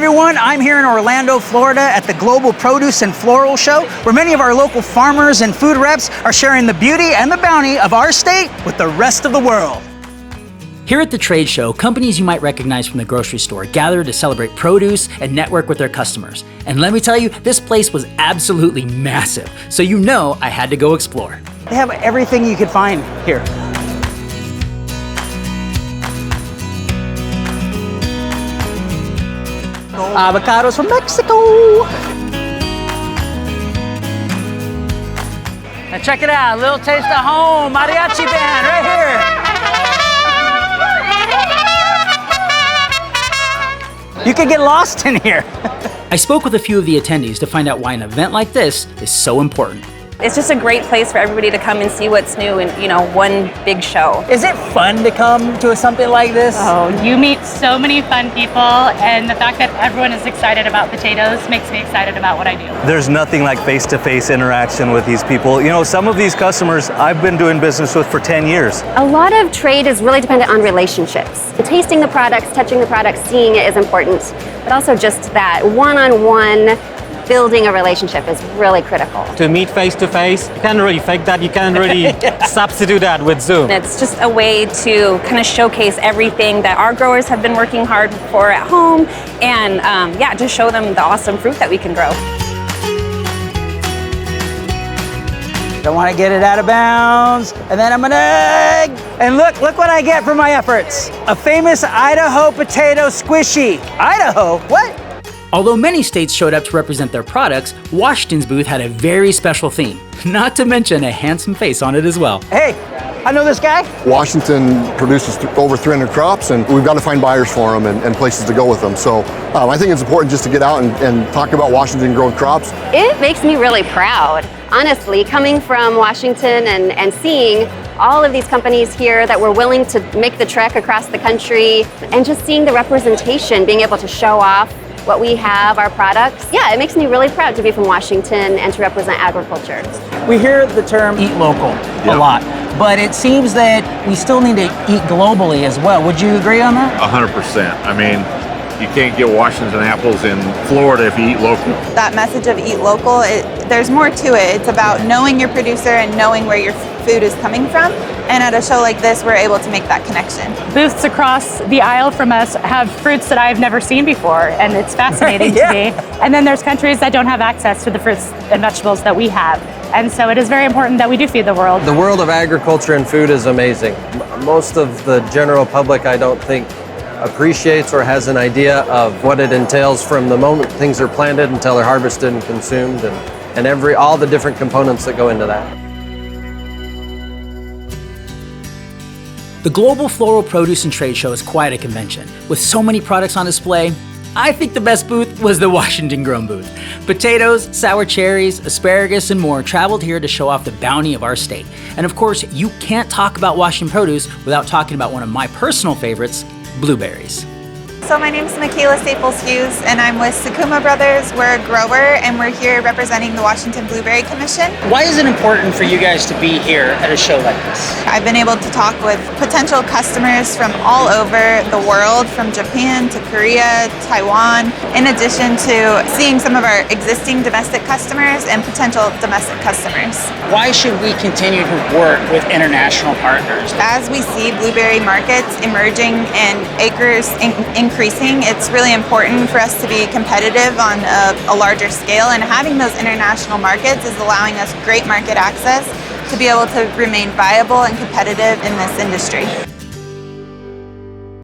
everyone, I'm here in Orlando, Florida at the Global Produce and Floral Show, where many of our local farmers and food reps are sharing the beauty and the bounty of our state with the rest of the world. Here at the trade show, companies you might recognize from the grocery store gather to celebrate produce and network with their customers. And let me tell you, this place was absolutely massive, so you know I had to go explore. They have everything you could find here. Avocados from Mexico. Now check it out, a little taste of home, mariachi band right here. You could get lost in here. I spoke with a few of the attendees to find out why an event like this is so important. It's just a great place for everybody to come and see what's new in, one big show. Is it fun to come to something like this? Oh, you meet so many fun people, and the fact that everyone is excited about potatoes makes me excited about what I do. There's nothing like face-to-face interaction with these people. Some of these customers I've been doing business with for 10 years. A lot of trade is really dependent on relationships. Tasting the products, touching the products, seeing it is important, but also just that one-on-one building a relationship is really critical. To meet face to face, you can't really fake that, you can't really substitute that with Zoom. It's just a way to kind of showcase everything that our growers have been working hard for at home, and just show them the awesome fruit that we can grow. Don't want to get it out of bounds, and then I'm gonna, and look what I get for my efforts. A famous Idaho potato squishy. Idaho, what? Although many states showed up to represent their products, Washington's booth had a very special theme, not to mention a handsome face on it as well. Hey, I know this guy. Washington produces over 300 crops, and we've got to find buyers for them and places to go with them. So I think it's important just to get out and talk about Washington grown crops. It makes me really proud. Honestly, coming from Washington and seeing all of these companies here that were willing to make the trek across the country, and just seeing the representation, being able to show off what we have, our products. Yeah, it makes me really proud to be from Washington and to represent agriculture. We hear the term eat local a lot, but it seems that we still need to eat globally as well. Would you agree on that? 100%. I mean, you can't get Washington apples in Florida if you eat local. That message of eat local, there's more to it. It's about knowing your producer and knowing where your food is coming from. And at a show like this, we're able to make that connection. Booths across the aisle from us have fruits that I've never seen before, and it's fascinating to me. And then there's countries that don't have access to the fruits and vegetables that we have. And so it is very important that we do feed the world. The world of agriculture and food is amazing. Most of the general public, I don't think, appreciates or has an idea of what it entails from the moment things are planted until they're harvested and consumed, and all the different components that go into that. The Global Floral Produce and Trade Show is quite a convention. With so many products on display, I think the best booth was the Washington Grown booth. Potatoes, sour cherries, asparagus, and more traveled here to show off the bounty of our state. And of course, you can't talk about Washington produce without talking about one of my personal favorites, blueberries. So my name is Michaela Staples Hughes, and I'm with Sakuma Brothers. We're a grower, and we're here representing the Washington Blueberry Commission. Why is it important for you guys to be here at a show like this? I've been able to talk with potential customers from all over the world, from Japan to Korea, Taiwan, in addition to seeing some of our existing domestic customers and potential domestic customers. Why should we continue to work with international partners? As we see blueberry markets emerging and acres increasing, it's really important for us to be competitive on a larger scale, and having those international markets is allowing us great market access to be able to remain viable and competitive in this industry.